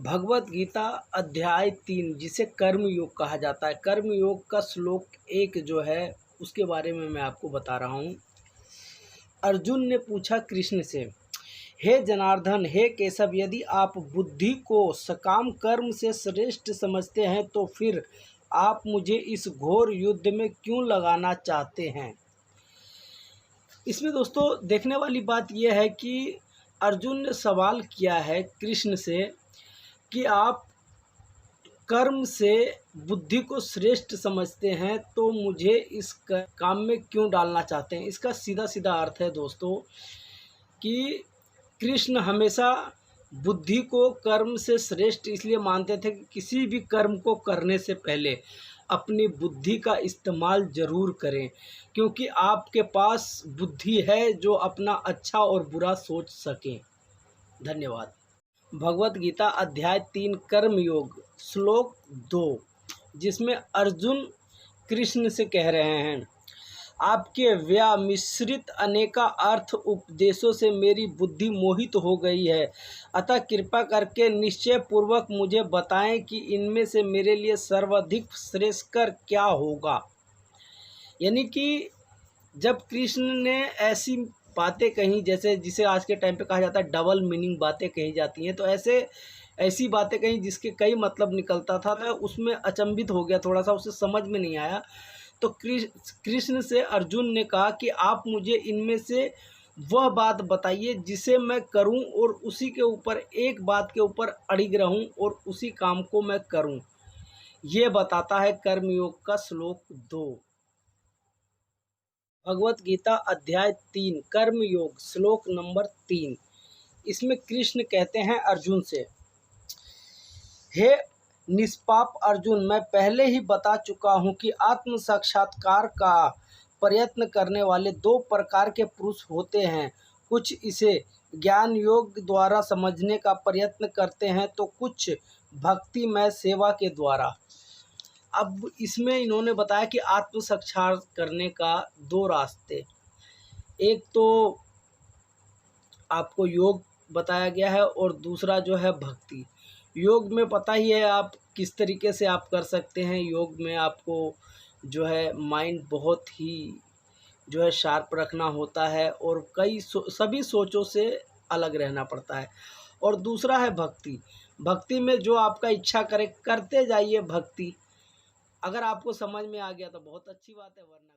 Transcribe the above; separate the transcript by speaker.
Speaker 1: भगवत गीता अध्याय 3 जिसे कर्म योग कहा जाता है। कर्म योग का श्लोक 1 जो है उसके बारे में मैं आपको बता रहा हूँ। अर्जुन ने पूछा कृष्ण से, हे जनार्दन, हे केशव, यदि आप बुद्धि को सकाम कर्म से श्रेष्ठ समझते हैं तो फिर आप मुझे इस घोर युद्ध में क्यों लगाना चाहते हैं। इसमें दोस्तों देखने वाली बात यह है कि अर्जुन ने सवाल किया है कृष्ण से कि आप कर्म से बुद्धि को श्रेष्ठ समझते हैं तो मुझे इस काम में क्यों डालना चाहते हैं। इसका सीधा सीधा अर्थ है दोस्तों कि कृष्ण हमेशा बुद्धि को कर्म से श्रेष्ठ इसलिए मानते थे कि किसी भी कर्म को करने से पहले अपनी बुद्धि का इस्तेमाल ज़रूर करें, क्योंकि आपके पास बुद्धि है जो अपना अच्छा और बुरा सोच सकें। धन्यवाद। भगवत गीता अध्याय 3 कर्म योग श्लोक 2 जिसमें अर्जुन कृष्ण से कह रहे हैं, आपके व्यामिश्रित अनेका अर्थ उपदेशों से मेरी बुद्धि मोहित हो गई है, अतः कृपा करके निश्चय पूर्वक मुझे बताएं कि इनमें से मेरे लिए सर्वाधिक श्रेयस्कर क्या होगा। यानी कि जब कृष्ण ने ऐसी बातें कहीं, जैसे जिसे आज के टाइम पे कहा जाता है डबल मीनिंग बातें कही जाती हैं, तो ऐसी बातें कहीं जिसके कई मतलब निकलता था, तो उसमें अचंभित हो गया, थोड़ा सा उसे समझ में नहीं आया। तो कृष्ण से अर्जुन ने कहा कि आप मुझे इनमें से वह बात बताइए जिसे मैं करूं और उसी के ऊपर एक बात के ऊपर अड़िग रहूं और उसी काम को मैं करूं। ये बताता है कर्मयोग का श्लोक 2। भगवत गीता अध्याय 3 कर्म योग श्लोक नंबर 3। इसमें कृष्ण कहते हैं अर्जुन से, हे निष्पाप अर्जुन, मैं पहले ही बता चुका हूँ कि आत्म साक्षात्कार का प्रयत्न करने वाले 2 प्रकार के पुरुष होते हैं। कुछ इसे ज्ञान योग द्वारा समझने का प्रयत्न करते हैं तो कुछ भक्तिमय सेवा के द्वारा। अब इसमें इन्होंने बताया कि आत्म साक्षात्कार करने का 2 रास्ते, एक तो आपको योग बताया गया है और दूसरा जो है भक्ति। योग में पता ही है आप किस तरीके से आप कर सकते हैं। योग में आपको जो है माइंड बहुत ही जो है शार्प रखना होता है और सभी सोचों से अलग रहना पड़ता है। और दूसरा है भक्ति। भक्ति में जो आपका इच्छा करे करते जाइए भक्ति। अगर आपको समझ में आ गया तो बहुत अच्छी बात है, वरना